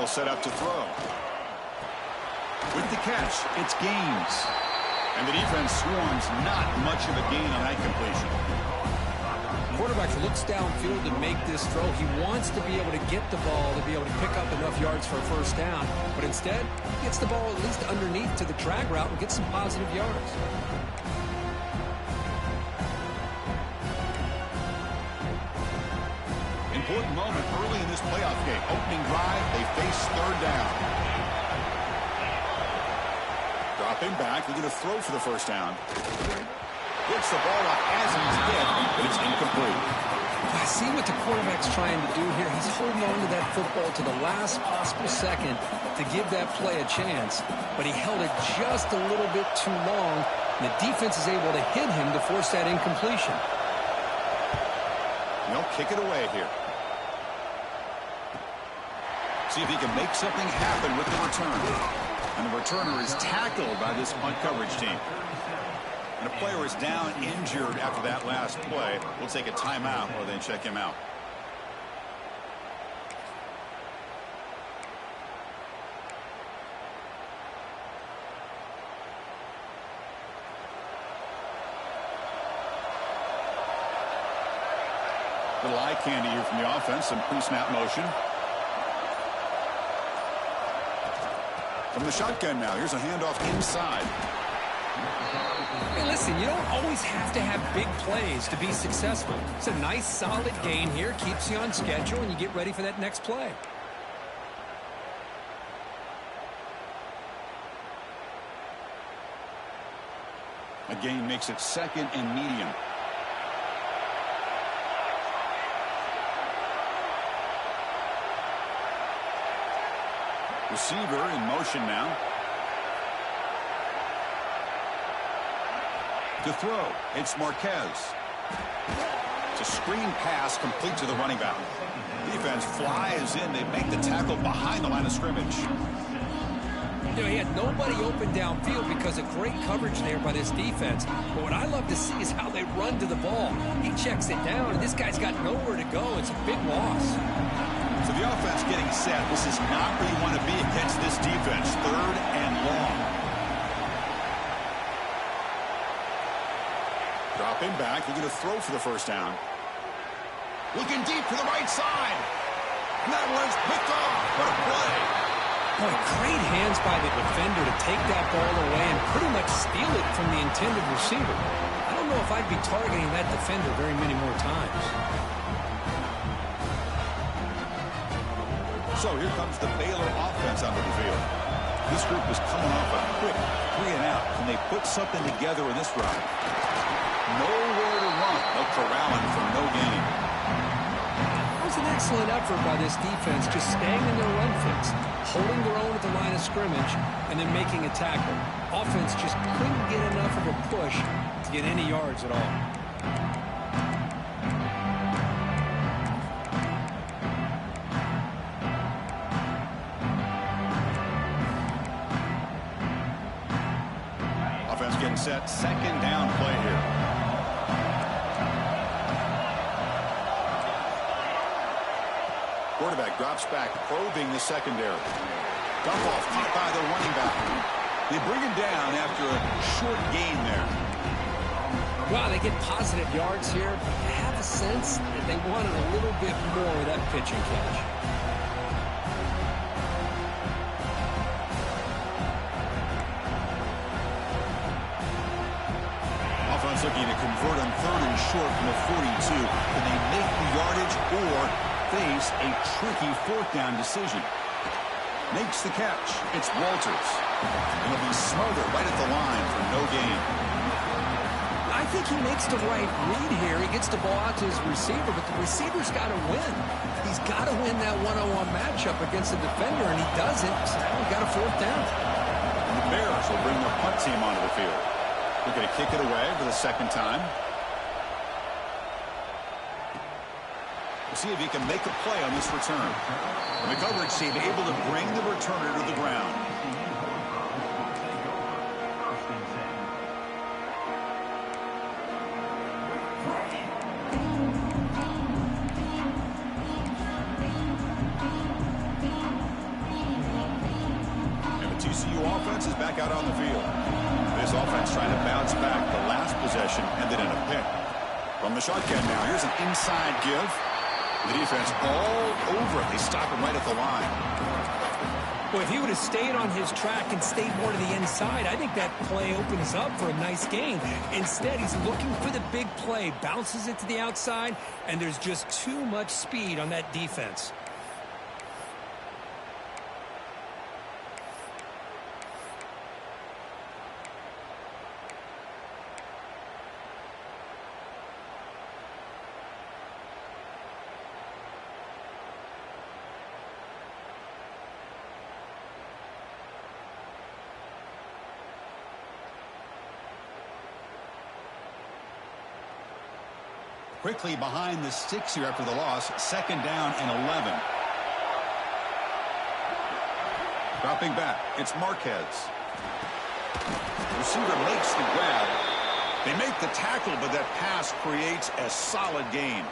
he'll set up to throw. With the catch, it's Gaines. And the defense swarms, not much of a gain on that completion. Quarterback looks downfield to make this throw. He wants to be able to get the ball to be able to pick up enough yards for a first down. But instead, he gets the ball at least underneath to the drag route and gets some positive yards. Important moment early in this playoff game. Opening drive, they face third down. Dropping back, they're going to throw for the first down. Gets the ball up as he's hit, but it's incomplete. I see what the quarterback's trying to do here. He's holding on to that football to the last possible second to give that play a chance, but he held it just a little bit too long, and the defense is able to hit him to force that incompletion. They'll kick it away here. See if he can make something happen with the return. And the returner is tackled by this punt coverage team. And a player is down injured after that last play. We'll take a timeout or then check him out. Little eye candy here from the offense. Some pre-snap motion. From the shotgun now. Here's a handoff inside. Hey, listen, you don't always have to have big plays to be successful. It's a nice, solid gain here. Keeps you on schedule, and you get ready for that next play. A gain makes it second and medium. Receiver in motion now. To throw, it's Marquez. It's a screen pass complete to the running back. Defense flies in. They make the tackle behind the line of scrimmage. You know, he had nobody open downfield because of great coverage there by this defense. But what I love to see is how they run to the ball. He checks it down, and this guy's got nowhere to go. It's a big loss. So the offense getting set. This is not where you want to be against this defense. Third and long. Dropping back. They're going to throw for the first down. Looking deep to the right side. And that one's picked off. What a play. Boy, great hands by the defender to take that ball away and pretty much steal it from the intended receiver. I don't know if I'd be targeting that defender very many more times. So here comes the Baylor offense onto the field. This group is coming off a quick 3-and-out. Can they put something together in this drive? Nowhere to run. They'll corral him for no gain. That was an excellent effort by this defense, just staying in their run fix, holding their own at the line of scrimmage, and then making a tackle. Offense just couldn't get enough of a push to get any yards at all. Getting set, second down play here. Quarterback drops back, probing the secondary. Dump off, caught by the running back. They bring him down after a short gain there. Wow, they get positive yards here, but I have a sense that they wanted a little bit more with that pitch and catch. Looking to convert on third and short from the 42. Can they make the yardage or face a tricky fourth down decision? Makes the catch. It's Walters. It'll be smothered right at the line for no gain. I think he makes the right read here. He gets the ball out to his receiver, but the receiver's got to win. He's got to win that one-on-one matchup against the defender, and he doesn't. So now we've got a fourth down. And the Bears will bring their punt team onto the field. We're going to kick it away for the second time. We'll see if he can make a play on this return. And the coverage team able to bring the returner to the ground. offense is back out on the field. This offense trying to bounce back. The last possession ended in a pick. From the shotgun now, here's an inside give. The defense all over it. They stop him right at the line. Well, if he would have stayed on his track and stayed more to the inside, I think that play opens up for a nice gain. Instead, he's looking for the big play, bounces it to the outside, and there's just too much speed on that defense. Quickly behind the sticks here after the loss. 2nd down and 11. Dropping back. It's Marquez. The receiver makes the grab. They make the tackle, but that pass creates a solid gain.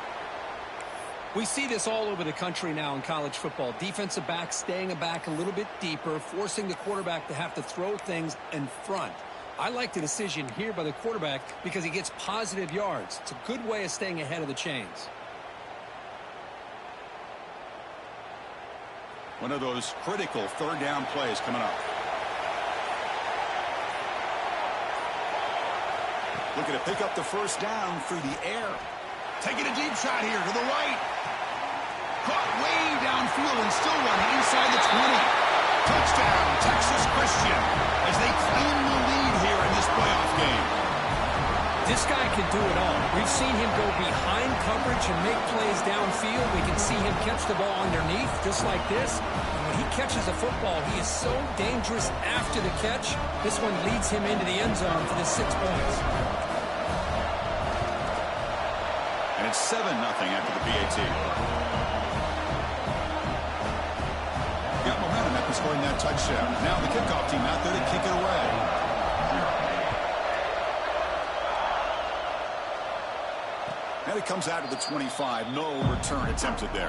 We see this all over the country now in college football. Defensive backs staying back a little bit deeper, forcing the quarterback to have to throw things in front. I like the decision here by the quarterback because he gets positive yards. It's a good way of staying ahead of the chains. One of those critical 3rd down plays coming up. Looking to pick up the 1st down through the air. Taking a deep shot here to the right. Caught way downfield and still running inside the 20. Touchdown, Texas Christian, as they claim the lead here in this playoff game. This guy can do it all. We've seen him go behind coverage and make plays downfield. We can see him catch the ball underneath, just like this. And when he catches a football, he is so dangerous after the catch. This one leads him into the end zone for the 6 points. And it's 7-0 after the PAT. Scoring that touchdown. Now the kickoff team out there to kick it away. And it comes out of the 25. No return attempted there.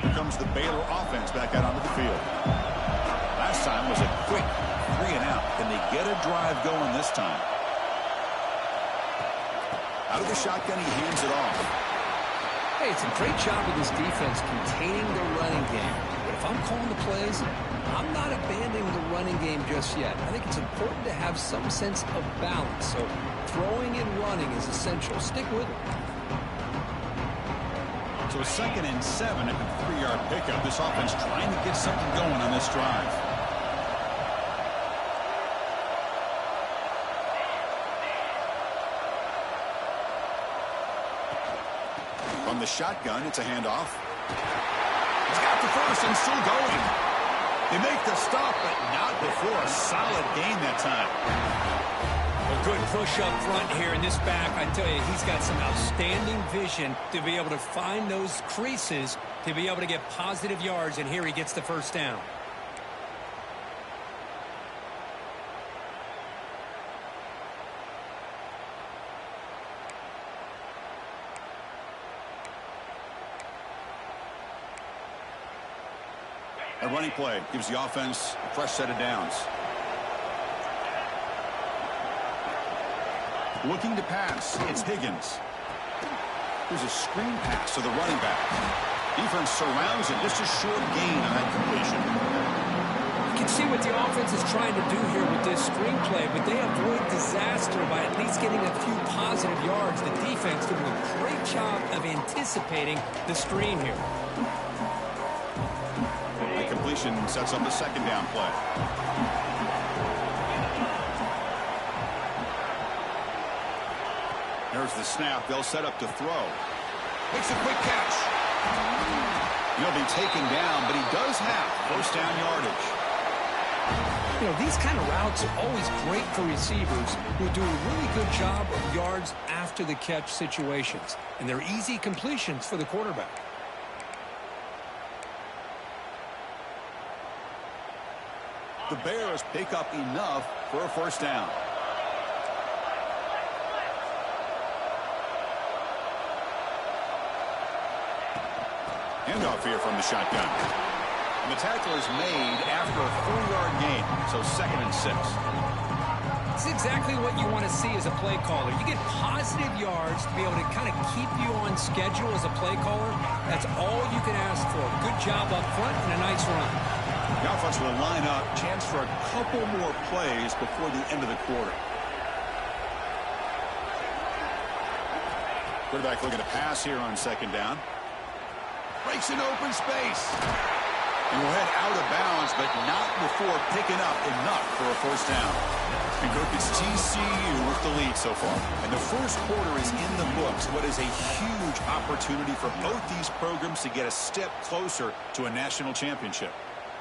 Here comes the Baylor offense back out onto the field. Last time was a quick 3 and out. Can they get a drive going this time? Out of the shotgun, he hands it off. Hey, it's a great job of this defense containing the running game. But if I'm calling the plays, I'm not abandoning the running game just yet. I think it's important to have some sense of balance. So throwing and running is essential. Stick with it. So 2nd and 7 at the 3-yard pickup. This offense trying to get something going on this drive. From the shotgun, it's a handoff. He's got the 1st and still going. They make the stop, but not before a solid gain that time. A good push up front here in this back. I tell you, he's got some outstanding vision to be able to find those creases, to be able to get positive yards, and here he gets the 1st down. A running play gives the offense a fresh set of downs. Looking to pass, it's Higgins. There's a screen pass to the running back. Defense surrounds it. Just a short gain on that completion. You can see what the offense is trying to do here with this screen play, but they avoid disaster by at least getting a few positive yards. The defense doing a great job of anticipating the screen here. Completion sets up the 2nd down play. There's the snap. They'll set up to throw. Makes a quick catch. He'll be taken down, but he does have 1st down yardage. You know, these kind of routes are always great for receivers who do a really good job of yards after the catch situations. And they're easy completions for the quarterback. The Bears pick up enough for a 1st down. Handoff here from the shotgun. And the tackle is made after a 4-yard gain, so 2nd and 6. It's exactly what you want to see as a play caller. You get positive yards to be able to kind of keep you on schedule as a play caller. That's all you can ask for. Good job up front and a nice run. The offense will line up. Chance for a couple more plays before the end of the quarter. Quarterback looking to pass here on 2nd down. Breaks an open space. And will head out of bounds, but not before picking up enough for a 1st down. And Cook, it's TCU with the lead so far. And the 1st quarter is in the books. What is a huge opportunity for both these programs to get a step closer to a national championship.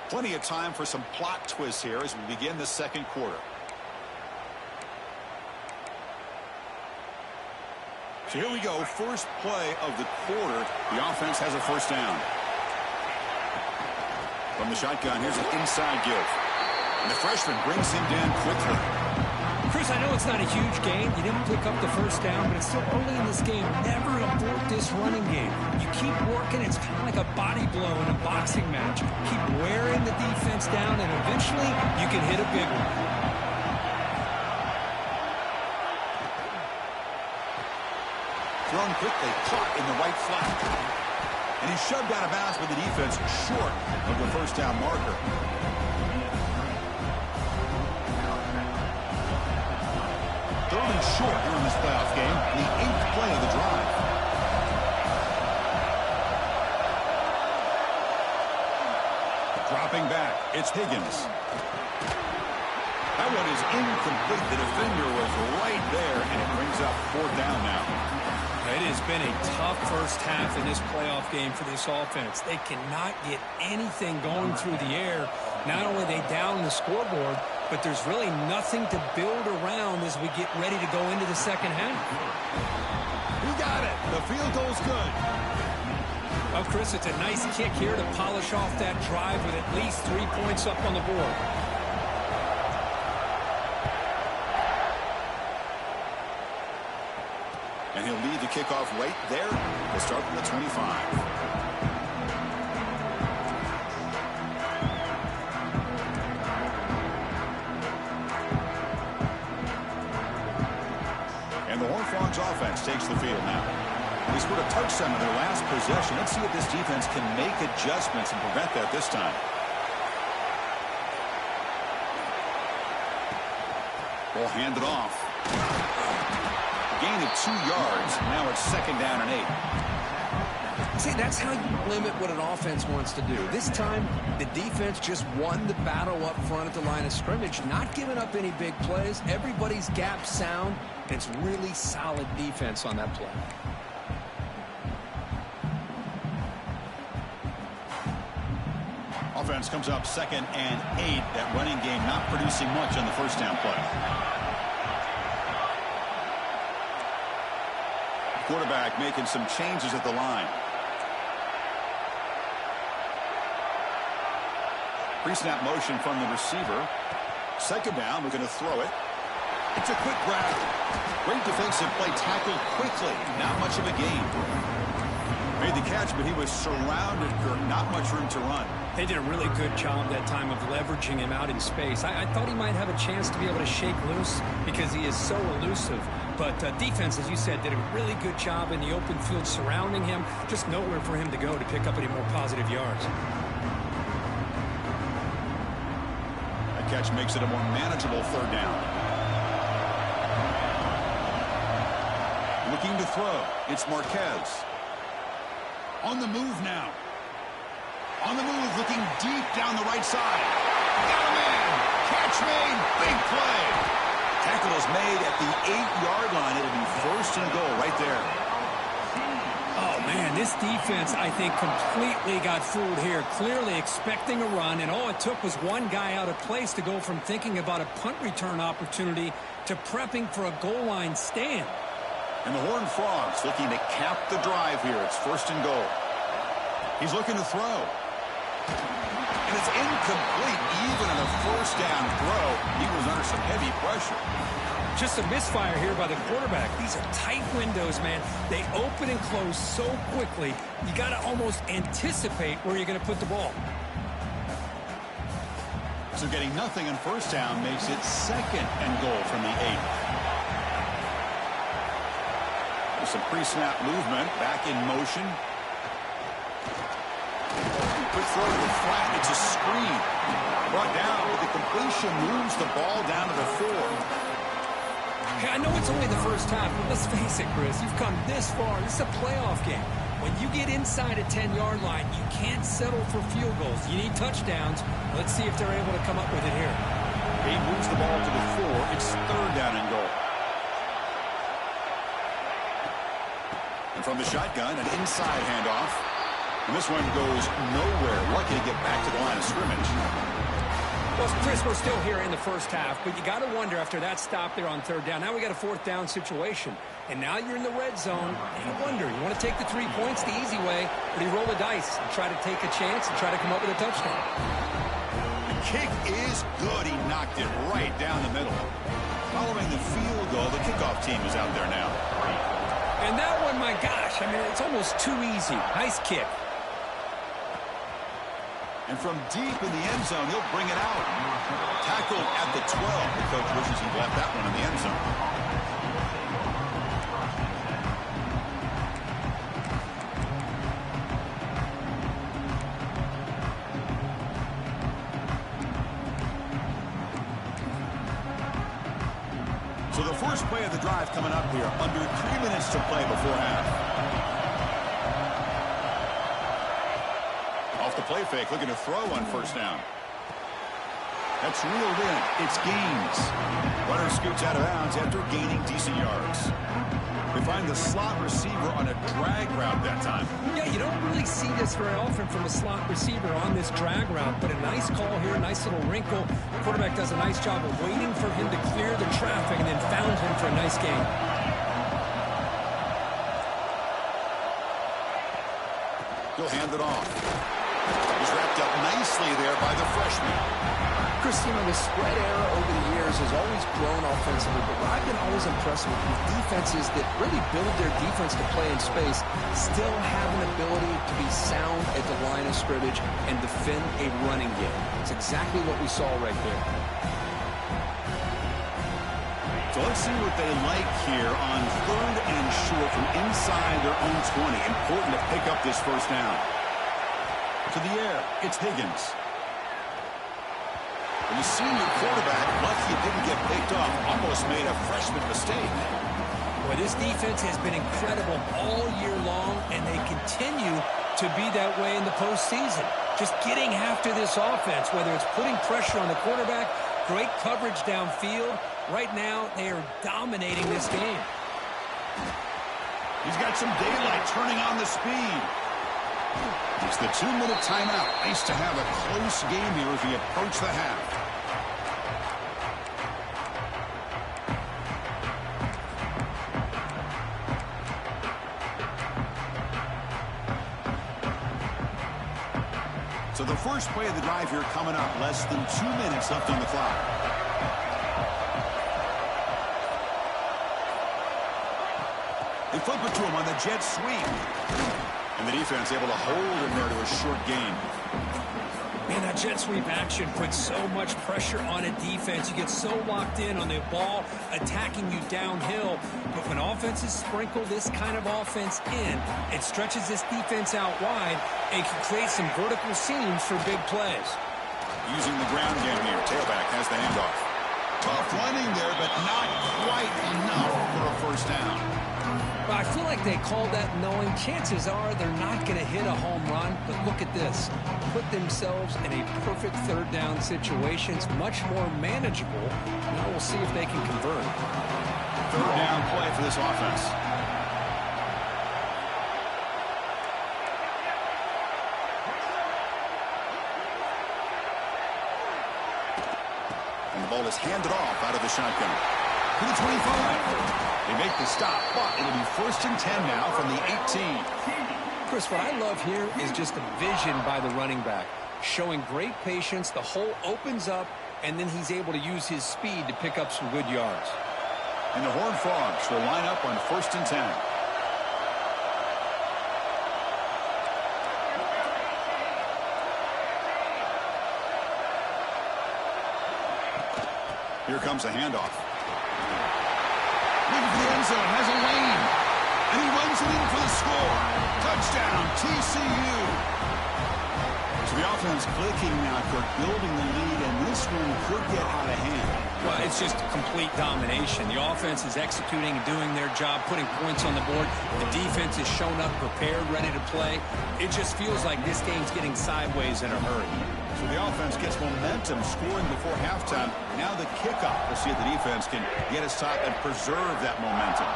Plenty of time for some plot twists here as we begin the 2nd quarter. So here we go. 1st play of the quarter. The offense has a 1st down. From the shotgun, here's an inside give. And the freshman brings him down quickly. Chris, I know it's not a huge gain. You didn't pick up the 1st down, but it's still early in this game. Never abort this running game. You keep working. It's kind of like a body blow in a boxing match. Keep wearing the defense down, and eventually you can hit a big one. Thrown quickly, caught in the right flat. And he's shoved out of bounds with the defense short of the 1st down marker. 3rd and short here in this playoff game. The 8th play of the drive. Dropping back, it's Higgins. That one is incomplete. The defender was right there, and it brings up 4th down now. It has been a tough 1st half in this playoff game for this offense. They cannot get anything going through the air. Not only are they down the scoreboard, but there's really nothing to build around as we get ready to go into the 2nd half. You got it. The field goal's good. Well, Chris, it's a nice kick here to polish off that drive with at least 3 points up on the board. And he'll lead the kickoff right there. We'll start from the 25. And the Horned Frogs offense takes the field now. They scored a touchdown on their last possession. Let's see if this defense can make adjustments and prevent that this time. Ball handed off. Gain of 2 yards. Now it's 2nd down and 8. See, that's how you limit what an offense wants to do. This time, the defense just won the battle up front at the line of scrimmage, not giving up any big plays. Everybody's gap sound. It's really solid defense on that play. Offense comes up 2nd and 8. That running game not producing much on the 1st down play. Quarterback making some changes at the line. Pre-snap motion from the receiver. 2nd down, we're going to throw it. It's a quick grab. Great defensive play, tackled quickly. Not much of a gain. Made the catch, but he was surrounded, Kirk. Not much room to run. They did a really good job that time of leveraging him out in space. I thought he might have a chance to be able to shake loose because he is so elusive. But defense, as you said, did a really good job in the open field surrounding him. Just nowhere for him to go to pick up any more positive yards. That catch makes it a more manageable 3rd down. Looking to throw. It's Marquez. On the move now. On the move, looking deep down the right side. Got a man. Catch made. Big play. Tackle is made at the 8-yard line. It'll be 1st and goal right there. Oh, man, this defense, I think, completely got fooled here. Clearly expecting a run, and all it took was one guy out of place to go from thinking about a punt return opportunity to prepping for a goal line stand. And the Horned Frogs looking to cap the drive here. It's 1st and goal. He's looking to throw. And it's incomplete. Even on a 1st down throw, he was under some heavy pressure. Just a misfire here by the quarterback. These are tight windows, man. They open and close so quickly, you got to almost anticipate where you're going to put the ball. So getting nothing on first down makes it 2nd and goal from the 8. There's some pre-snap movement, back in motion. Quick throw to the flat. It's a screen. Brought down with the completion, moves the ball down to the 4. Hey, I know it's only the first half, but let's face it, Chris. You've come this far. This is a playoff game. When you get inside a 10-yard line, you can't settle for field goals. You need touchdowns. Let's see if they're able to come up with it here. He moves the ball to the 4. It's 3rd down and goal. And from the shotgun, an inside handoff. And this one goes nowhere. Lucky to get back to the line of scrimmage. Well, Chris, we're still here in the first half, but you got to wonder after that stop there on 3rd down. Now we got a 4th down situation. And now you're in the red zone. And you wonder, you want to take the 3 points the easy way, or do you roll the dice and try to take a chance and try to come up with a touchdown? The kick is good. He knocked it right down the middle. Following the field goal, the kickoff team is out there now. And that one, my gosh, I mean, it's almost too easy. Nice kick. And from deep in the end zone, he'll bring it out. Tackled at the 12. The coach wishes he left that one in the end zone. So the first play of the drive coming up here. Under 3 minutes to play before half. Off the play fake, looking to throw on first down. That's reeled in. It's Gaines. Runner scoots out of bounds after gaining decent yards. We find the slot receiver on a drag route that time. Yeah, you don't really see this very often from a slot receiver on this drag route, but a nice call here, nice little wrinkle. The quarterback does a nice job of waiting for him to clear the traffic and then found him for a nice gain. He'll hand it off. He's wrapped up nicely there by the freshman. Chris, you know, the spread era over the years has always grown offensively, but what I've been always impressed with defenses that really build their defense to play in space still have an ability to be sound at the line of scrimmage and defend a running game. It's exactly what we saw right there. So let's see what they like here on 3rd and short from inside their own 20. Important to pick up this first down. To the air, it's Higgins. And the senior quarterback, lucky it didn't get picked off, almost made a freshman mistake. Well, this defense has been incredible all year long, and they continue to be that way in the postseason. Just getting after this offense, whether it's putting pressure on the quarterback, great coverage downfield. Right now, they are dominating this game. He's got some daylight turning on the speed. It's the 2-minute timeout. Nice to have a close game here as we approach the half. So the first play of the drive here coming up. Less than 2 minutes left on the clock. They flip it to him on the jet sweep. And the defense able to hold him there to a short gain. Man, that jet sweep action puts so much pressure on a defense. You get so locked in on the ball attacking you downhill. But when offenses sprinkle this kind of offense in, it stretches this defense out wide and can create some vertical seams for big plays. Using the ground game here. Tailback has the handoff. Tough running there, but not quite enough for a first down. But I feel like they called that knowing chances are they're not going to hit a home run. But look at this. Put themselves in a perfect 3rd down situation. It's much more manageable. Now we'll see if they can convert. 3rd down play for this offense. And the ball is handed off out of the shotgun. To the 25. They make the stop, but it'll be 1st and 10 now from the 18. Chris, what I love here is just the vision by the running back. Showing great patience, the hole opens up, and then he's able to use his speed to pick up some good yards. And the Horned Frogs will line up on 1st and 10. Here comes a handoff. Looking for the end zone, has a lane. And he runs it in for the score. Touchdown, TCU. So the offense clicking now, Kirk, building the lead, and this one could get out of hand. Well, it's just complete domination. The offense is executing and doing their job, putting points on the board. The defense is shown up, prepared, ready to play. It just feels like this game's getting sideways in a hurry. So the offense gets momentum, scoring before halftime. Now the kickoff. We'll see if the defense can get a stop and preserve that momentum.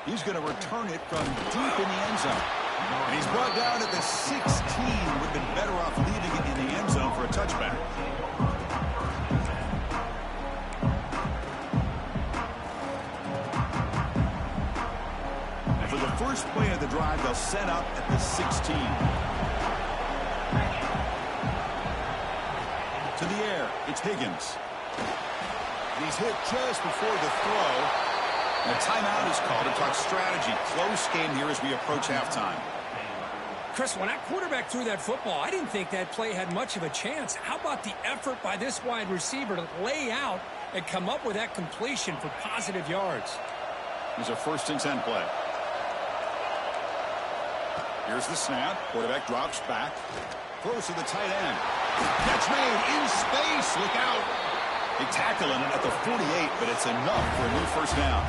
He's going to return it from deep in the end zone. And he's brought down at the 16. Would have been better off leaving it in the end zone for a touchback. And for the first play of the drive, they'll set up at the 16. To the air, it's Higgins. And he's hit just before the throw. And a timeout is called to talk strategy. Close game here as we approach halftime. Chris, when that quarterback threw that football, I didn't think that play had much of a chance. How about the effort by this wide receiver to lay out and come up with that completion for positive yards? Here's a 1st and 10 play. Here's the snap. Quarterback drops back. Throws to the tight end. Catch made in space. Look out. They tackle him at the 48, but it's enough for a new 1st down.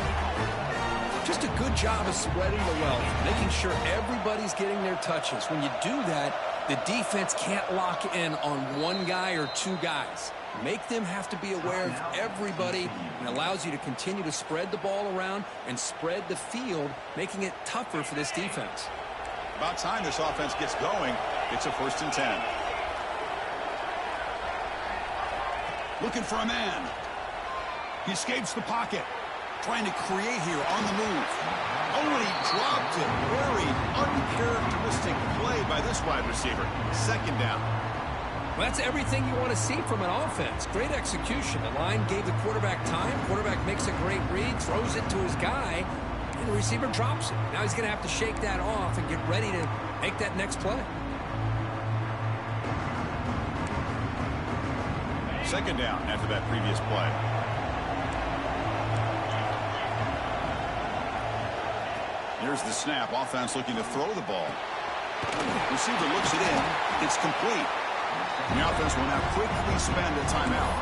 Just a good job of spreading the wealth, making sure everybody's getting their touches. When you do that, the defense can't lock in on one guy or two guys. Make them have to be aware of everybody, and allows you to continue to spread the ball around and spread the field, making it tougher for this defense. About time this offense gets going. It's a 1st and 10. Looking for a man. He escapes the pocket. Trying to create here on the move. Oh, and he dropped it. Very uncharacteristic play by this wide receiver. 2nd down. Well, that's everything you want to see from an offense. Great execution. The line gave the quarterback time. Quarterback makes a great read, throws it to his guy, and the receiver drops it. Now he's going to have to shake that off and get ready to make that next play. 2nd down after that previous play. Here's the snap. Offense looking to throw the ball. Receiver looks it in. It's complete. And the offense will now quickly spend a timeout.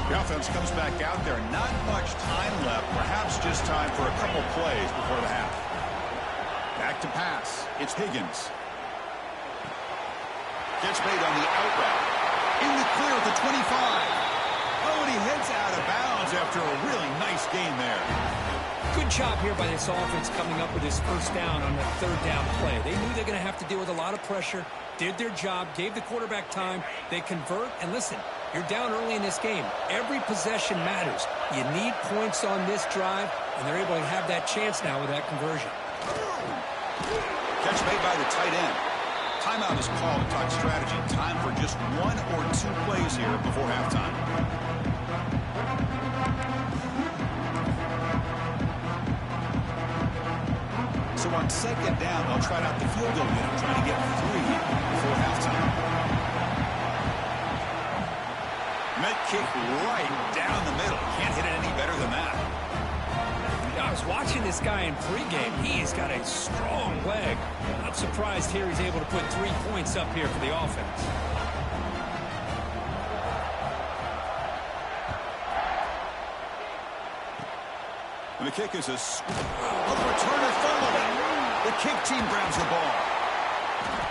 The offense comes back out there. Not much time left. Perhaps just time for a couple plays before the half. Back to pass. It's Higgins. Gets made on the out route. In the clear at the 25. Oh, and he heads out of bounds after a really nice gain there. Good job here by this offense coming up with his 1st down on the 3rd down play. They knew they're going to have to deal with a lot of pressure, did their job, gave the quarterback time. They convert, and listen, you're down early in this game. Every possession matters. You need points on this drive, and they're able to have that chance now with that conversion. Catch made by the tight end. Timeout is called to talk strategy. Time for just 1 or 2 plays here before halftime. So on 2nd down, they'll try out the field goal unit, trying to get 3 before halftime. Met kick right down the middle. Can't hit it any better than that. I was watching this guy in pregame. He's got a strong leg. Not surprised here he's able to put 3 points up here for the offense. And the kick is a returner fumbling. The kick team grabs the ball.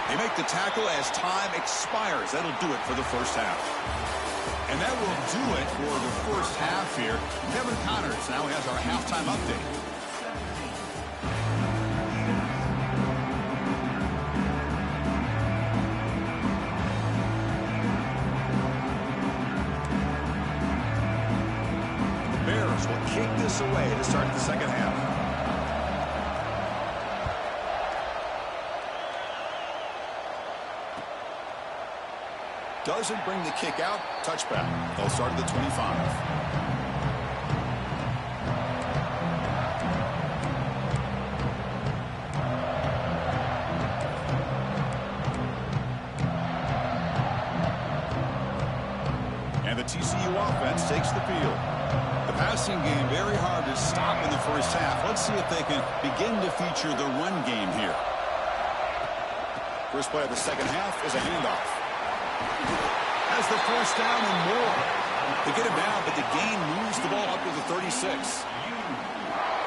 They make the tackle as time expires. That'll do it for the 1st half. And that will do it for the 1st half here. Kevin Connors now has our halftime update. The Bears will kick this away to start the 2nd half. Doesn't bring the kick out. Touchback. They'll start at the 25. And the TCU offense takes the field. The passing game very hard to stop in the first half. Let's see if they can begin to feature the run game here. First play of the second half is a handoff. Has the first down and more. They get him down, but the gain moves the ball up to the 36.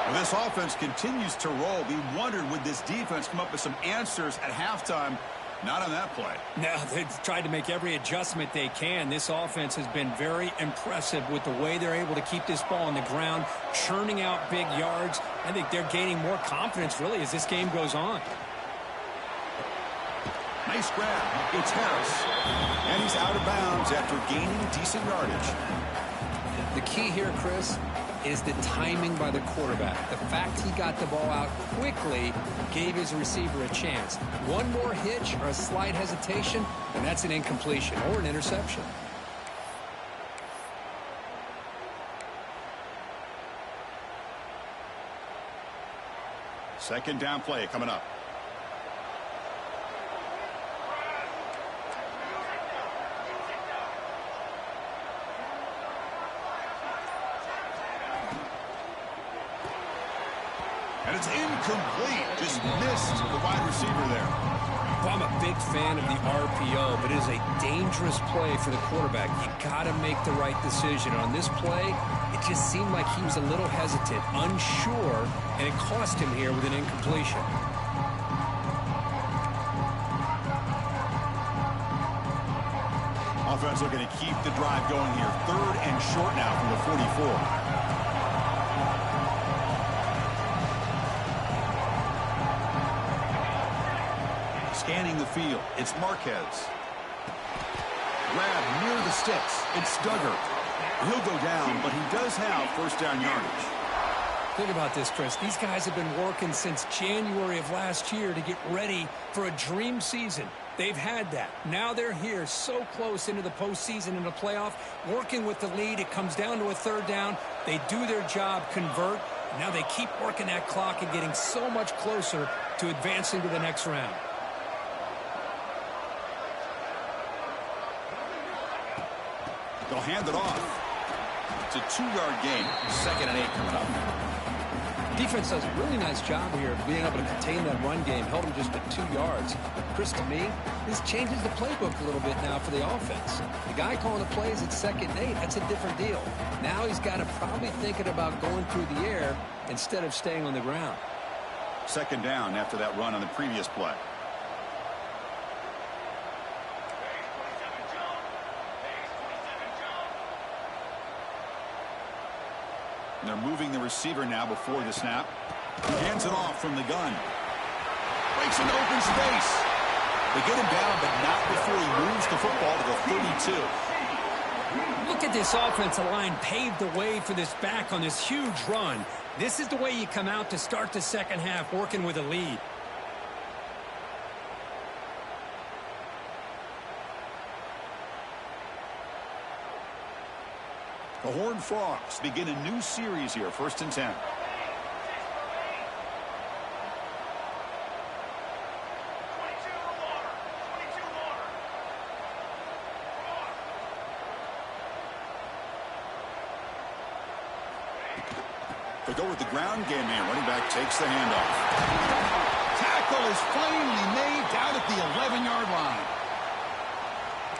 Well, this offense continues to roll. We wondered, would this defense come up with some answers at halftime? Not on that play. No, they've tried to make every adjustment they can. This offense has been very impressive with the way they're able to keep this ball on the ground, churning out big yards. I think they're gaining more confidence, really, as this game goes on. Nice grab. It's Harris. And he's out of bounds after gaining decent yardage. The key here, Chris, is the timing by the quarterback. The fact he got the ball out quickly gave his receiver a chance. One more hitch or a slight hesitation, and that's an incompletion or an interception. Second down play coming up. And it's incomplete. Just missed the wide receiver there. Well, I'm a big fan of the RPO, but it is a dangerous play for the quarterback. You got to make the right decision. On this play, it just seemed like he was a little hesitant, unsure, and it cost him here with an incompletion. Offense looking to keep the drive going here. Third and short now from the 44. Scanning the field, it's Marquez. Grab near the sticks. It's Duggar. He'll go down, but he does have first down yardage. Think about this, Chris. These guys have been working since January of last year to get ready for a dream season. They've had that. Now they're here so close into the postseason and the playoff, working with the lead. It comes down to a third down. They do their job, convert. Now they keep working that clock and getting so much closer to advancing to the next round. They'll hand it off. It's a 2-yard gain. 2nd and 8 coming up. Defense does a really nice job here of being able to contain that run game. Held him just at 2 yards. Chris, to me, this changes the playbook a little bit now for the offense. The guy calling the plays at 2nd and 8, that's a different deal. Now he's got to probably thinking about going through the air instead of staying on the ground. 2nd down after that run on the previous play. And they're moving the receiver now before the snap. Hands it off from the gun. Breaks into open space. They get him down, but not before he moves the football to the 32. Look at this offensive line paved the way for this back on this huge run. This is the way you come out to start the second half, working with a lead. The Horned Frogs begin a new series here, 1st and 10. They go with the ground game here. Running back takes the handoff. Tackle is finally made down at the 11-yard line.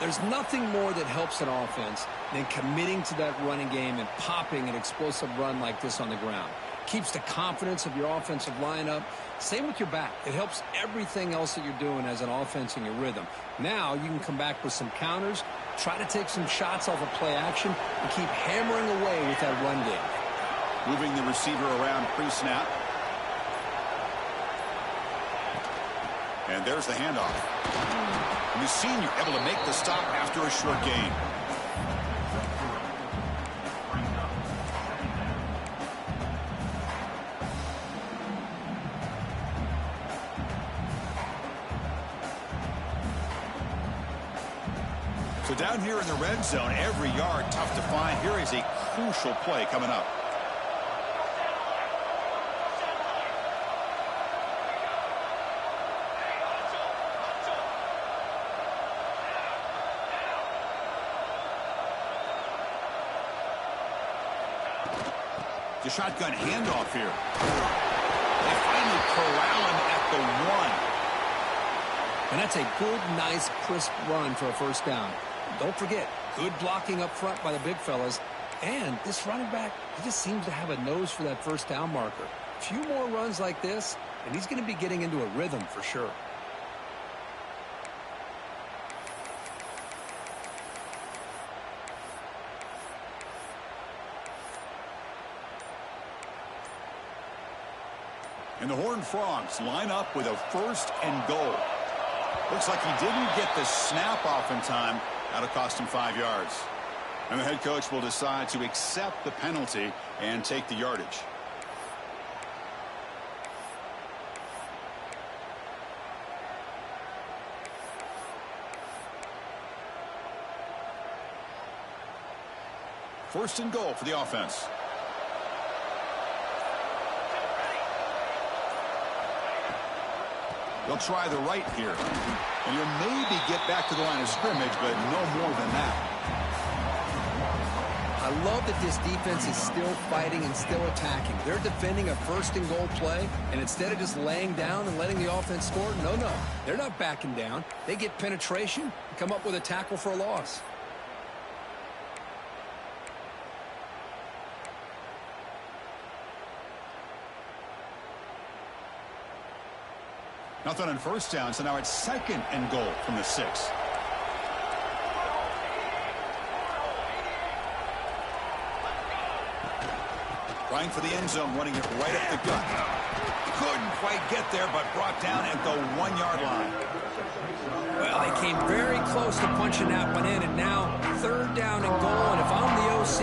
There's nothing more that helps an offense than committing to that running game and popping an explosive run like this on the ground. Keeps the confidence of your offensive lineup. Same with your back. It helps everything else that you're doing as an offense in your rhythm. Now you can come back with some counters, try to take some shots off of play action, and keep hammering away with that run game. Moving the receiver around pre-snap. And there's the handoff. And the senior able to make the stop after a short gain. So down here in the red zone, every yard tough to find. Here is a crucial play coming up. The shotgun handoff here. They finally corral him at the 1. And that's a good, nice, crisp run for a first down. Don't forget, good blocking up front by the big fellas. And this running back, he just seems to have a nose for that first down marker. A few more runs like this, and he's going to be getting into a rhythm for sure. And the Horned Frogs line up with a 1st and goal. Looks like he didn't get the snap off in time. That'll cost him 5 yards. And the head coach will decide to accept the penalty and take the yardage. First and goal for the offense. They'll try the right here. And he'll maybe get back to the line of scrimmage, but no more than that. I love that this defense is still fighting and still attacking. They're defending a 1st and goal play, and instead of just laying down and letting the offense score, no. They're not backing down. They get penetration and come up with a tackle for a loss. Nothing on first down, so now it's 2nd and goal from the 6. Trying for the end zone, running it right up the gut. Couldn't quite get there, but brought down at the 1-yard line. Well, they came very close to punching that one in, and now 3rd down and goal. And if I'm the OC,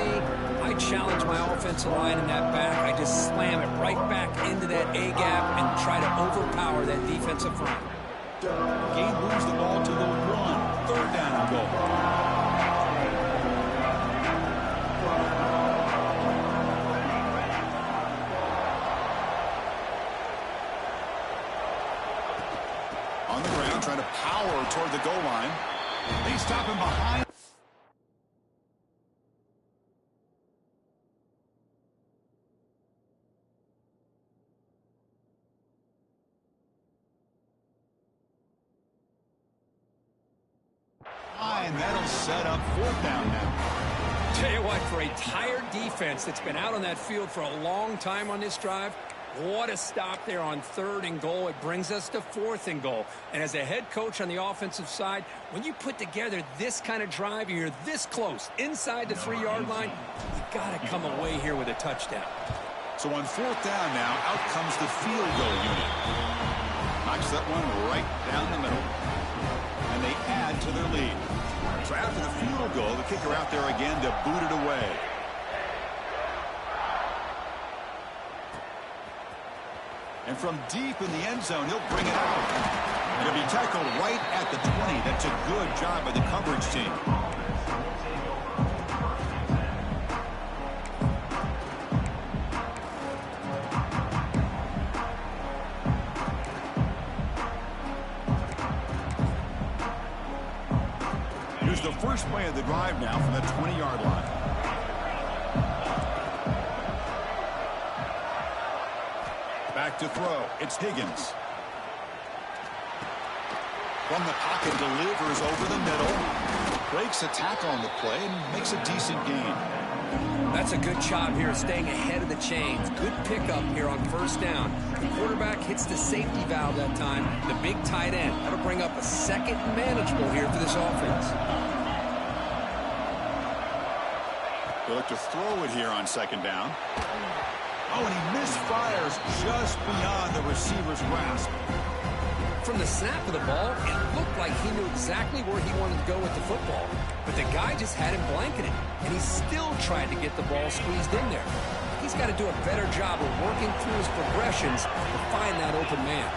I challenge my offensive line in that back. I just slam it right back into that A-gap and try to overpower that defensive front. Gain moves the ball to the 1. 3rd down and goal. On the ground, trying to power toward the goal line. They stop him behind. And that'll set up 4th down now. Tell you what, for a tired defense that's been out on that field for a long time on this drive, what a stop there on 3rd and goal. It brings us to 4th and goal. And as a head coach on the offensive side, when you put together this kind of drive and you're this close inside the 3-yard line, you got to come away here with a touchdown. So on 4th down now, out comes the field goal unit. Knocks that one right down the middle. And they add to their lead. So after the field goal, the kicker out there again to boot it away. And from deep in the end zone, he'll bring it out. It'll be tackled right at the 20. That's a good job by the coverage team. Here's the first play of the drive now from the 20-yard line. Back to throw. It's Higgins. From the pocket, delivers over the middle. Breaks a tackle on the play and makes a decent gain. That's a good job here staying ahead of the chains. Good pickup here on 1st down. The quarterback hits the safety valve that time. The big tight end. That'll bring up a 2nd and manageable here for this offense. They look to throw it here on 2nd down. Oh, and he misfires just beyond the receiver's grasp. From the snap of the ball, it looked like he knew exactly where he wanted to go with the football. But the guy just had him blanketed, and he still tried to get the ball squeezed in there. He's got to do a better job of working through his progressions to find that open man.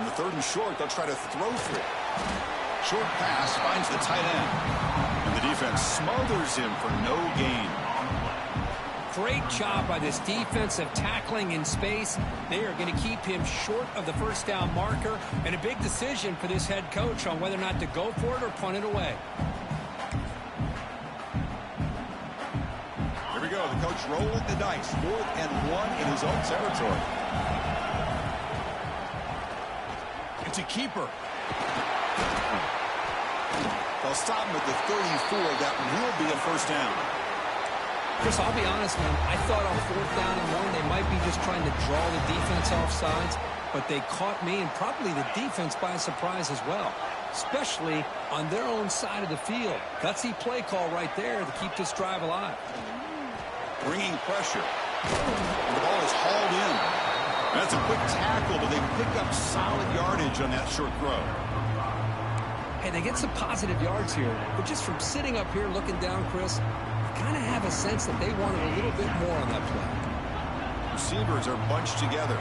In the 3rd and short, they'll try to throw through. Short pass finds the tight end. And the defense smothers him for no gain. Great job by this defensive tackling in space. They are going to keep him short of the first down marker, and a big decision for this head coach on whether or not to go for it or punt it away. Here we go. The coach rolling the dice. 4th and 1 in his own territory. It's a keeper. They'll stop him at the 34. That will be a first down. Chris, I'll be honest, man. I thought on 4th down and 1, they might be just trying to draw the defense off sides, but they caught me and probably the defense by surprise as well, especially on their own side of the field. Gutsy play call right there to keep this drive alive. Bringing pressure. And the ball is hauled in. That's a quick tackle, but they pick up solid yardage on that short throw. Hey, they get some positive yards here, but just from sitting up here looking down, Chris, kind of have a sense that they wanted a little bit more on that play. Receivers are bunched together.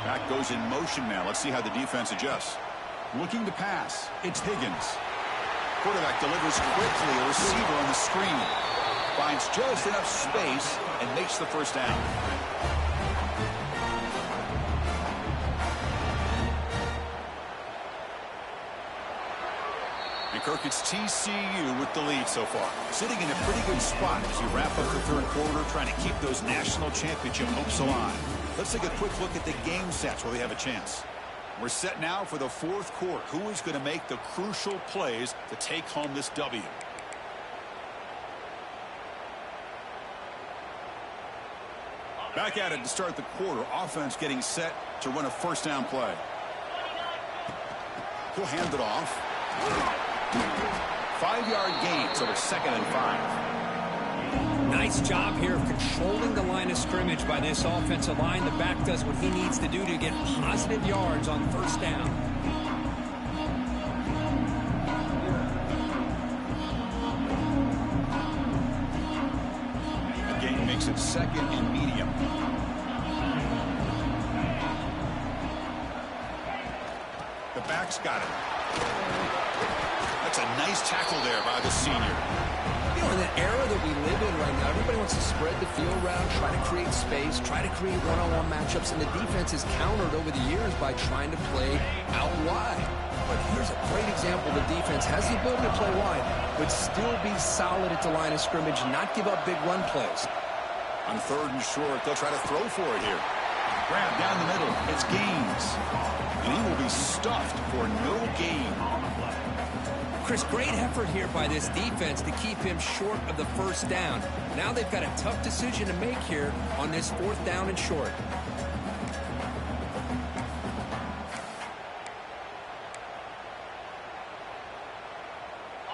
Back goes in motion now. Let's see how the defense adjusts. Looking to pass. It's Higgins. Quarterback delivers quickly. A receiver on the screen. Finds just enough space and makes the first down. Kirk, it's TCU with the lead so far. Sitting in a pretty good spot as you wrap up the third quarter, trying to keep those national championship hopes alive. Let's take a quick look at the game sets where they have a chance. We're set now for the 4th quarter. Who is going to make the crucial plays to take home this W? Back at it to start the quarter. Offense getting set to run a first down play. He'll hand it off. 5-yard gain, so it's 2nd and 5. Nice job here of controlling the line of scrimmage by this offensive line. The back does what he needs to do to get positive yards on first down. The gain makes it 2nd and medium. The back's got it. That's a nice tackle there by the senior. You know, in the era that we live in right now, everybody wants to spread the field around, try to create space, try to create one-on-one matchups, and the defense is countered over the years by trying to play out wide. But here's a great example. The defense has the ability to play wide, but still be solid at the line of scrimmage, not give up big run plays. On 3rd and short, they'll try to throw for it here. Grab down the middle. It's Gaines. And he will be stuffed for no gain. Chris, great effort here by this defense to keep him short of the first down. Now they've got a tough decision to make here on this 4th down and short.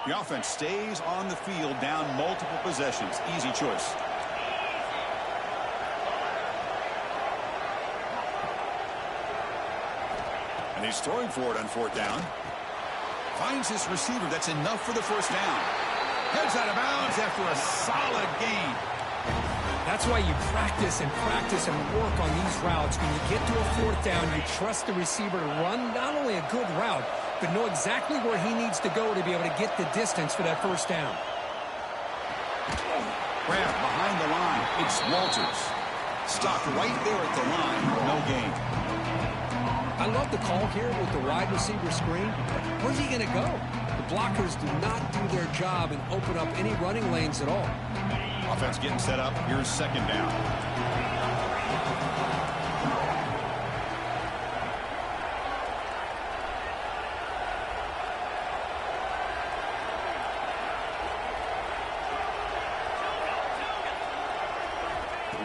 The offense stays on the field down multiple possessions. Easy choice. And he's throwing for it on 4th down. Finds his receiver. That's enough for the first down. Heads out of bounds after a solid gain. That's why you practice and work on these routes. When you get to a 4th down, you trust the receiver to run not only a good route, but know exactly where he needs to go to be able to get the distance for that first down. Grab behind the line. It's Walters. Stopped right there at the line. No gain. I love the call here with the wide receiver screen. Where's he going to go? The blockers do not do their job and open up any running lanes at all. Offense getting set up. Here's 2nd down.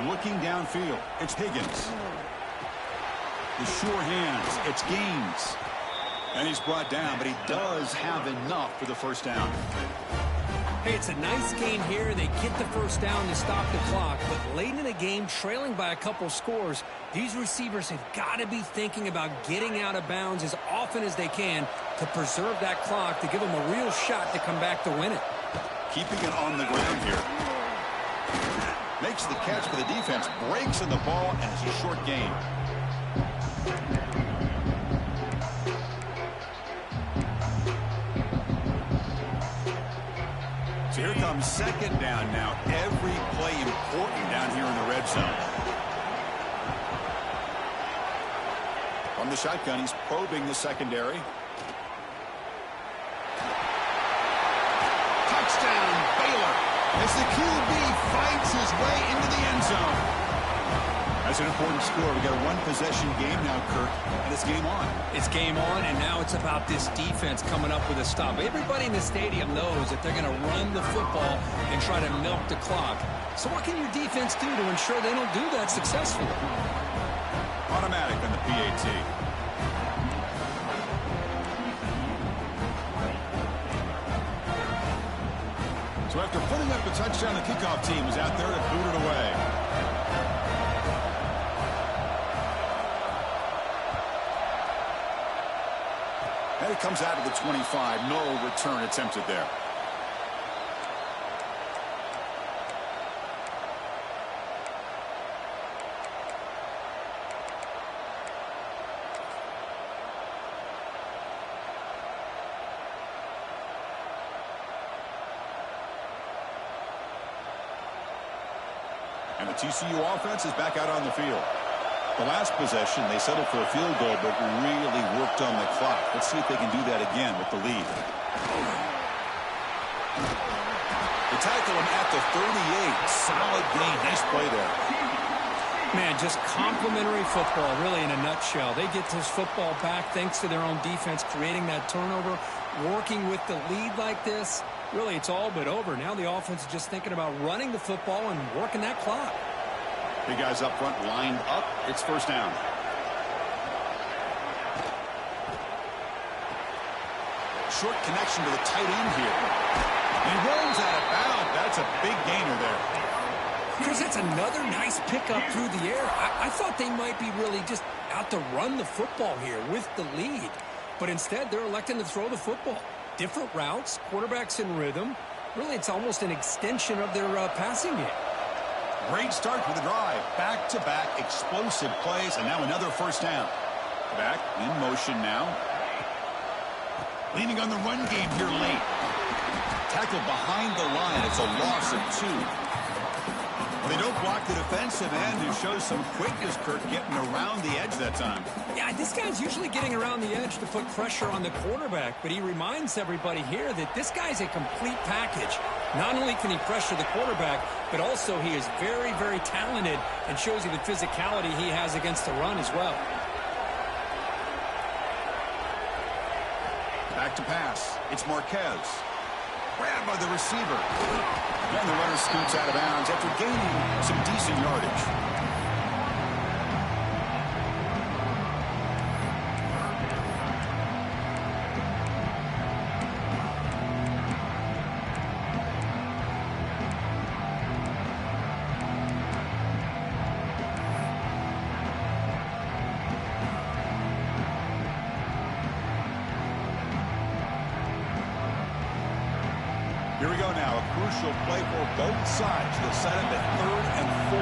Looking downfield. It's Higgins. The sure hands. It's Gaines. And he's brought down, but he does have enough for the first down. Hey, it's a nice gain here. They get the first down to stop the clock, but late in the game, trailing by a couple scores, these receivers have got to be thinking about getting out of bounds as often as they can to preserve that clock, to give them a real shot to come back to win it. Keeping it on the ground here. Makes the catch for the defense, breaks in the ball, and it's a short gain. from second down now. Every play important down here in the red zone. From the shotgun, he's probing the secondary. Touchdown, Baylor, as the QB fights his way into the end zone. That's an important score. We got a one-possession game now, Kirk, and it's game on. It's game on, and now it's about this defense coming up with a stop. Everybody in the stadium knows that they're going to run the football and try to milk the clock. So what can your defense do to ensure they don't do that successfully? Automatic on the PAT. So after putting up a touchdown, the kickoff team is out there to boot it away. And it comes out of the 25. No return attempted there. And the TCU offense is back out on the field. The last possession, they settled for a field goal, but really worked on the clock. Let's see if they can do that again with the lead. They tackle him at the 38. Solid gain. Nice play there. Man, just complimentary football, really, in a nutshell. They get this football back thanks to their own defense, creating that turnover, working with the lead like this. Really, it's all but over. Now the offense is just thinking about running the football and working that clock. Big guys up front lined up. It's first down. Short connection to the tight end here. He rolls out of bounds. That's a big gainer there. Chris, that's another nice pickup through the air. I thought they might be really just out to run the football here with the lead. But instead, they're electing to throw the football. Different routes, quarterbacks in rhythm. Really, it's almost an extension of their passing game. Great start to the drive. Back-to-back explosive plays, and now another first down. Back in motion now. Leaning on the run game here late. Tackled behind the line. It's a loss of 2. They don't block the defensive end, who shows some quickness, Kirk, getting around the edge that time. Yeah, this guy's usually getting around the edge to put pressure on the quarterback, but he reminds everybody here that this guy's a complete package. Not only can he pressure the quarterback, but also he is very, very talented and shows you the physicality he has against the run as well. Back to pass. It's Marquez. Grabbed by the receiver. And the runner scoots out of bounds after gaining some decent yardage. Here we go now, a crucial play for both sides. They'll set up at 3rd and 4.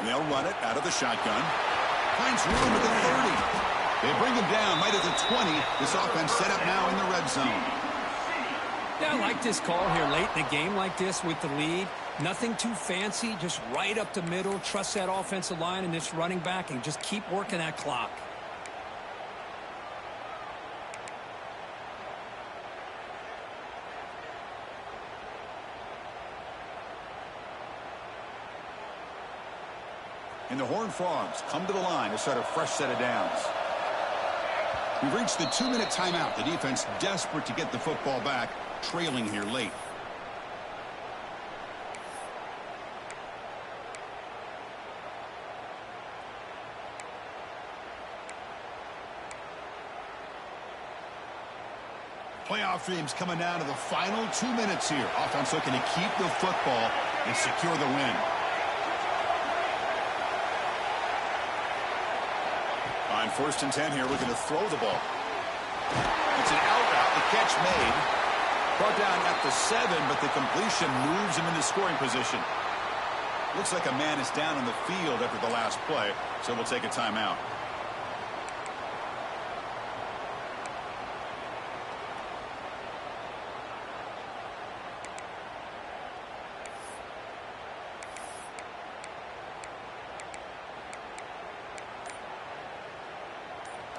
And they'll run it out of the shotgun. Finds room at the 30. They bring him down right at the 20. This offense set up now in the red zone. Yeah, I like this call here late in the game like this with the lead. Nothing too fancy, just right up the middle. Trust that offensive line and this running back and just keep working that clock. And the Horned Frogs come to the line to start a fresh set of downs. We've reached the 2-minute timeout. The defense desperate to get the football back, trailing here late. Playoff dreams coming down to the final 2 minutes here. Offense looking to keep the football and secure the win. On 1st and 10 here, we're going to throw the ball. It's an out route. The catch made. Brought down at the 7, but the completion moves him into scoring position. Looks like a man is down on the field after the last play, so we'll take a timeout.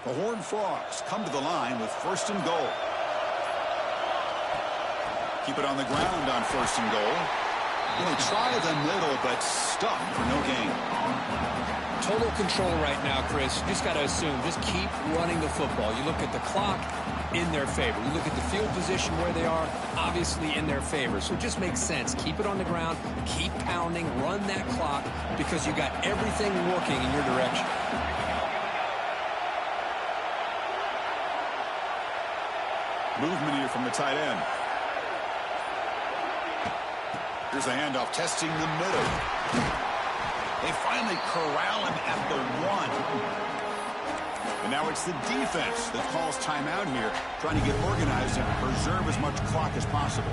The Horned Frogs come to the line with 1st and goal. Keep it on the ground on 1st and goal. They try the middle, but stuck for no gain. Total control right now, Chris. You just got to assume. Just keep running the football. You look at the clock, in their favor. You look at the field position where they are, obviously in their favor. So it just makes sense. Keep it on the ground. Keep pounding. Run that clock because you got everything working in your direction. Movement here from the tight end. Here's a handoff, testing the middle. They finally corral him at the 1. And now it's the defense that calls timeout here, trying to get organized and preserve as much clock as possible.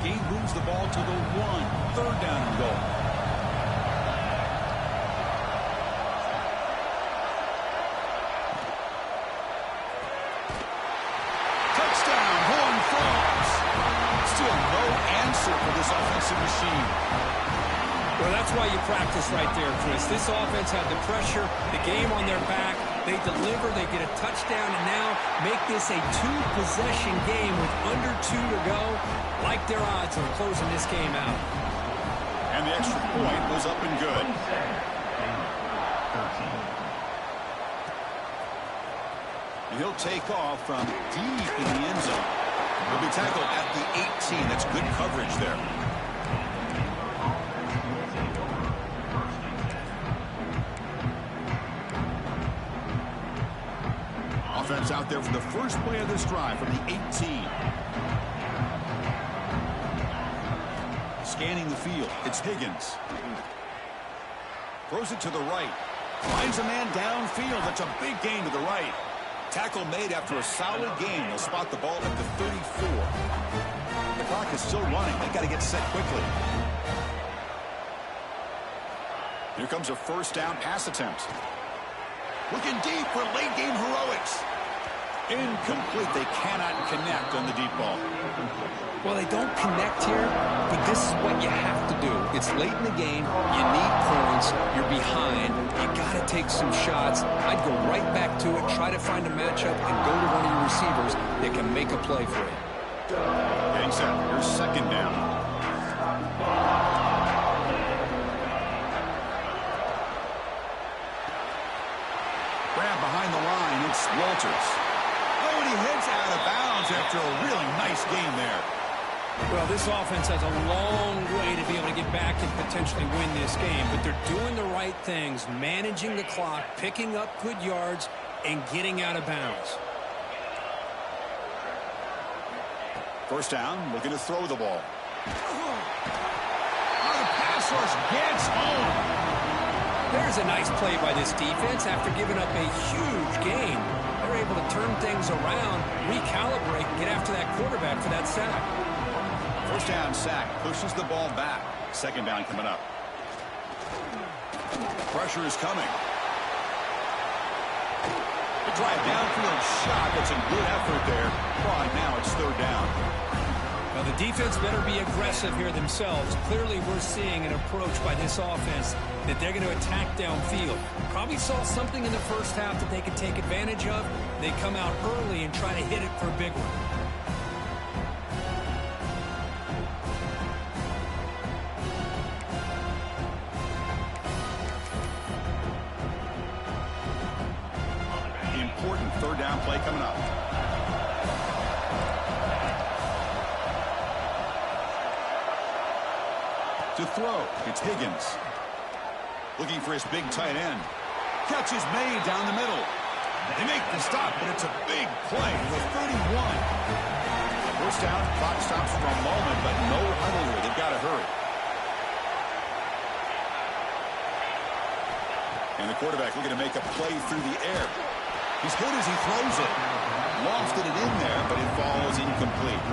He moves the ball to the 1. 3rd down and goal. For this offensive machine. Well, that's why you practice right there, Chris. This offense had the pressure, the game on their back. They deliver, they get a touchdown, and now make this a 2-possession game with under 2 to go. Like their odds on closing this game out. And the extra point was up and good. He'll take off from deep in the end zone. He'll be tackled at the 18. That's good coverage there. Offense out there for the first play of this drive from the 18. Scanning the field. It's Higgins. Throws it to the right. Finds a man downfield. That's a big gain to the right. Tackle made after a solid game. They'll spot the ball at the 34. The clock is still running. They've got to get set quickly. Here comes a 1st down pass attempt. Looking deep for late game heroics. Incomplete. They cannot connect on the deep ball. Well, they don't connect here, but this is what you have to do. It's late in the game. You need points. You're behind. You got to take some shots. I'd go right back to it, try to find a matchup, and go to one of your receivers that can make a play for you. Getting set. Here's 2nd down. Grab behind the line. It's Walters. Oh, and he heads out of bounds after a really nice game there. Well, this offense has a long way to be able to get back and potentially win this game, but they're doing the right things, managing the clock, picking up good yards, and getting out of bounds. 1st down, looking to throw the ball. Oh, the pass rush gets home. There's a nice play by this defense after giving up a huge gain. They're able to turn things around, recalibrate, and get after that quarterback for that sack. 1st down sack, pushes the ball back. 2nd down coming up. Pressure is coming. The drive downfield shot. That's a good effort there. Well, now it's 3rd down. Now the defense better be aggressive here themselves. Clearly we're seeing an approach by this offense that they're going to attack downfield. Probably saw something in the first half that they could take advantage of. They come out early and try to hit it for a big one. Important 3rd down play coming up. To throw, it's Higgins. Looking for his big tight end. Catch is made down the middle. They make the stop, but it's a big play with 31. 1st down, clock stops for a moment, but no huddle here. They've got to hurry. And the quarterback looking to make a play through the air. He's good as he throws it. Lofted it in there, but it falls incomplete.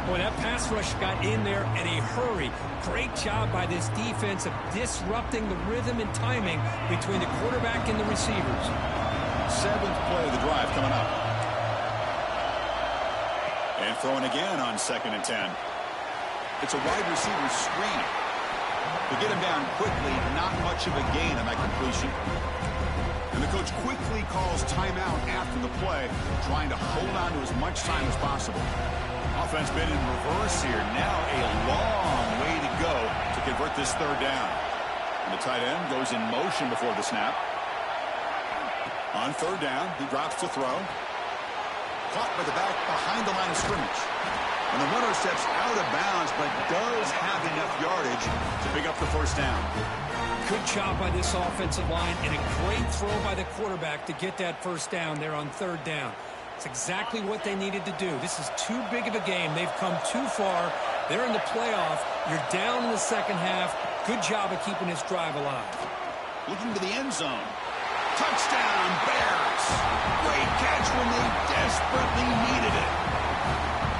Boy, that pass rush got in there in a hurry. Great job by this defense of disrupting the rhythm and timing between the quarterback and the receivers. 7th play of the drive coming up. And throwing again on 2nd and 10. It's a wide receiver screen. To get him down quickly, not much of a gain on that completion. And the coach quickly calls timeout after the play, trying to hold on to as much time as possible. Offense been in reverse here. Now a long way to go to convert this 3rd down. And the tight end goes in motion before the snap. On 3rd down, he drops to throw. Caught by the back behind the line of scrimmage. And the runner steps out of bounds, but does have enough yardage to pick up the 1st down. Good job by this offensive line and a great throw by the quarterback to get that 1st down there on 3rd down. It's exactly what they needed to do. This is too big of a game. They've come too far. They're in the playoff. You're down in the 2nd half. Good job of keeping this drive alive. Looking to the end zone. Touchdown, Bears. Great catch when they desperately needed it.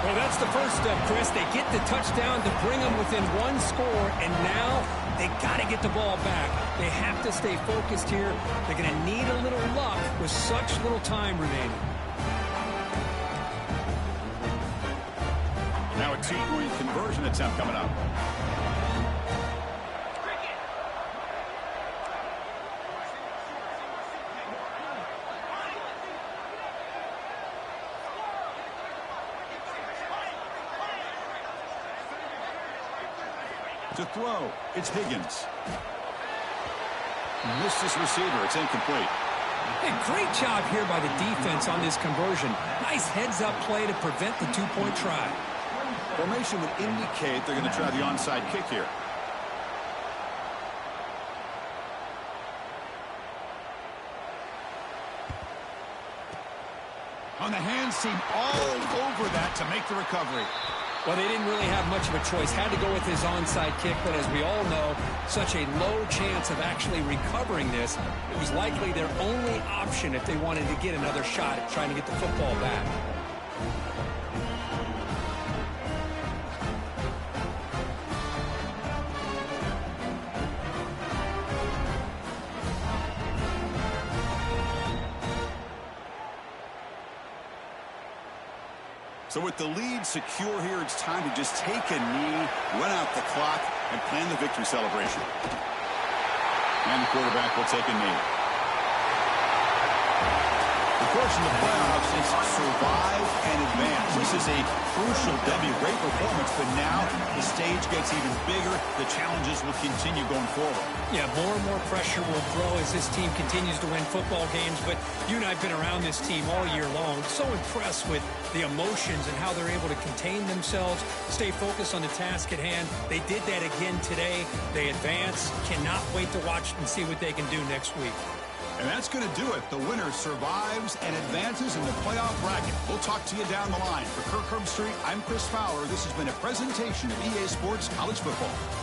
Well, that's the first step, Chris. They get the touchdown to bring them within 1 score, and now they got to get the ball back. They have to stay focused here. They're going to need a little luck with such little time remaining. Now a 2-point conversion attempt coming up. To throw, it's Higgins. Missed his receiver. It's incomplete. Hey, great job here by the defense on this conversion. Nice heads-up play to prevent the 2-point try. Formation would indicate they're going to try the onside kick here. On the hands team, all over that to make the recovery. Well, they didn't really have much of a choice. Had to go with his onside kick, but as we all know, such a low chance of actually recovering this. It was likely their only option if they wanted to get another shot at trying to get the football back. So with the lead secure here, it's time to just take a knee, run out the clock, and plan the victory celebration. And the quarterback will take a knee. The course in the playoffs is survive and advance. This is a crucial W. Great performance, but now the stage gets even bigger. The challenges will continue going forward. Yeah, more and more pressure will grow as this team continues to win football games. But you and I have been around this team all year long. So impressed with the emotions and how they're able to contain themselves, stay focused on the task at hand. They did that again today. They advance. Cannot wait to watch and see what they can do next week. And that's going to do it. The winner survives and advances in the playoff bracket. We'll talk to you down the line. For Kirk Herbstreit, I'm Chris Fowler. This has been a presentation of EA Sports College Football.